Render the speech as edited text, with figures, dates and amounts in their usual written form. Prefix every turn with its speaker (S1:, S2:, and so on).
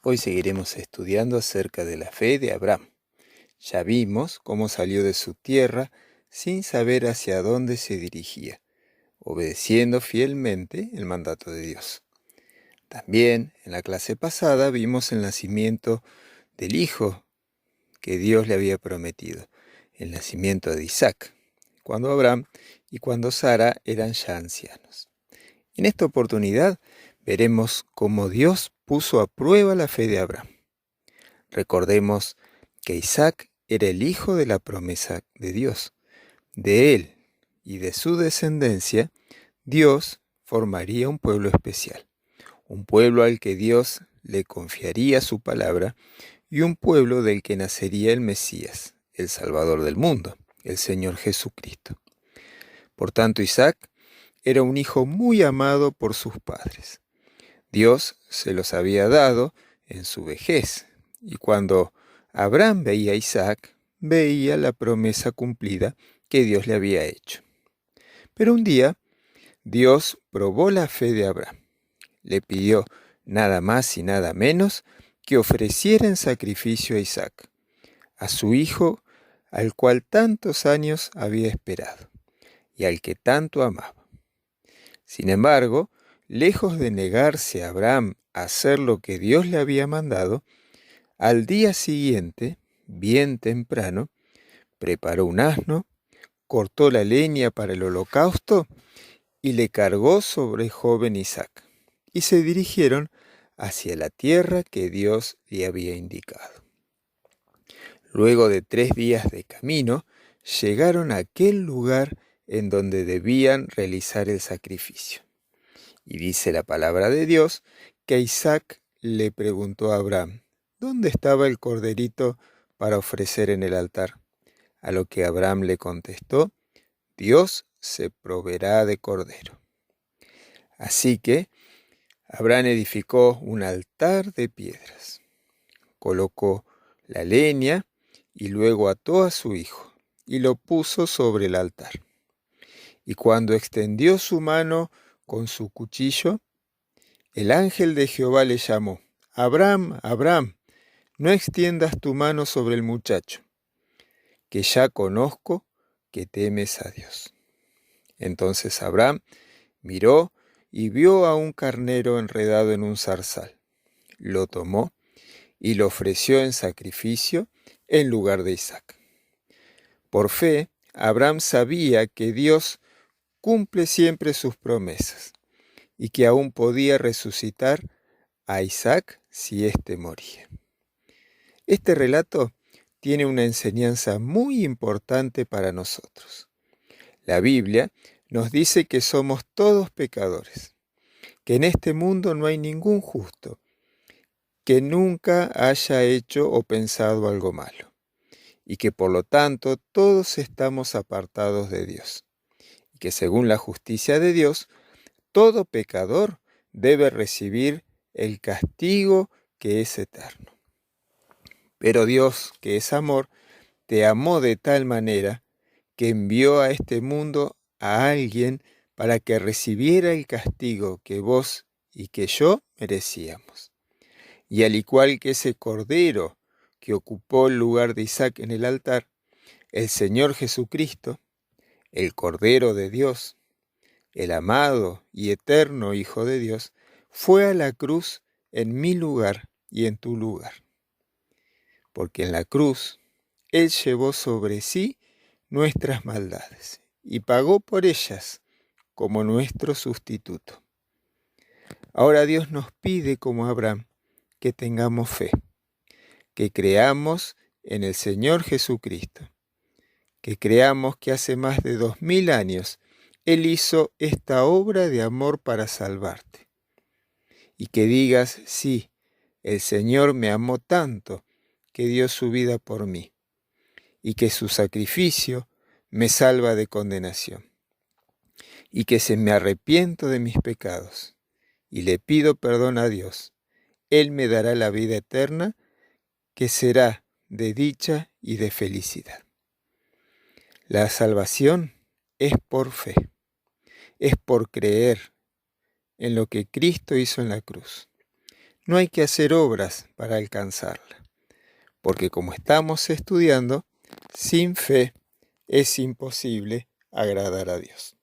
S1: Hoy seguiremos estudiando acerca de la fe de Abraham. Ya vimos cómo salió de su tierra sin saber hacia dónde se dirigía, obedeciendo fielmente el mandato de Dios. También en la clase pasada vimos el nacimiento del hijo que Dios le había prometido, el nacimiento de Isaac, cuando Abraham y cuando Sara eran ya ancianos. En esta oportunidad veremos cómo Dios puso a prueba la fe de Abraham. Recordemos que Isaac era el hijo de la promesa de Dios. De él y de su descendencia, Dios formaría un pueblo especial, un pueblo al que Dios le confiaría su palabra y un pueblo del que nacería el Mesías, el Salvador del mundo, el Señor Jesucristo. Por tanto, Isaac era un hijo muy amado por sus padres. Dios se los había dado en su vejez, y cuando Abraham veía a Isaac, veía la promesa cumplida que Dios le había hecho. Pero un día, Dios probó la fe de Abraham. Le pidió nada más y nada menos que ofreciera en sacrificio a Isaac, a su hijo, al cual tantos años había esperado y al que tanto amaba. Sin embargo, lejos de negarse a Abraham a hacer lo que Dios le había mandado, al día siguiente, bien temprano, preparó un asno, cortó la leña para el holocausto y le cargó sobre el joven Isaac, y se dirigieron hacia la tierra que Dios le había indicado. Luego de 3 días de camino, llegaron a aquel lugar en donde debían realizar el sacrificio. Y dice la palabra de Dios que Isaac le preguntó a Abraham, ¿dónde estaba el corderito para ofrecer en el altar? A lo que Abraham le contestó, Dios se proveerá de cordero. Así que Abraham edificó un altar de piedras, colocó la leña y luego ató a su hijo y lo puso sobre el altar. Y cuando extendió su mano con su cuchillo, el ángel de Jehová le llamó, Abraham, Abraham, no extiendas tu mano sobre el muchacho, que ya conozco que temes a Dios. Entonces Abraham miró y vio a un carnero enredado en un zarzal. Lo tomó y lo ofreció en sacrificio en lugar de Isaac. Por fe, Abraham sabía que Dios cumple siempre sus promesas y que aún podía resucitar a Isaac si éste moría. Este relato tiene una enseñanza muy importante para nosotros. La Biblia nos dice que somos todos pecadores, que en este mundo no hay ningún justo, que nunca haya hecho o pensado algo malo, y que por lo tanto todos estamos apartados de Dios, y que según la justicia de Dios, todo pecador debe recibir el castigo que es eterno. Pero Dios, que es amor, te amó de tal manera que envió a este mundo a alguien para que recibiera el castigo que vos y que yo merecíamos. Y al igual que ese cordero que ocupó el lugar de Isaac en el altar, el Señor Jesucristo, el Cordero de Dios, el amado y eterno Hijo de Dios, fue a la cruz en mi lugar y en tu lugar. Porque en la cruz Él llevó sobre sí nuestras maldades y pagó por ellas como nuestro sustituto. Ahora Dios nos pide, como Abraham, que tengamos fe, que creamos en el Señor Jesucristo, que creamos que hace más de 2000 años Él hizo esta obra de amor para salvarte. Y que digas, sí, el Señor me amó tanto que dio su vida por mí, y que su sacrificio me salva de condenación, y que si me arrepiento de mis pecados y le pido perdón a Dios, Él me dará la vida eterna, que será de dicha y de felicidad. La salvación es por fe, es por creer en lo que Cristo hizo en la cruz. no hay que hacer obras para alcanzarla, porque como estamos estudiando, sin fe es imposible agradar a Dios.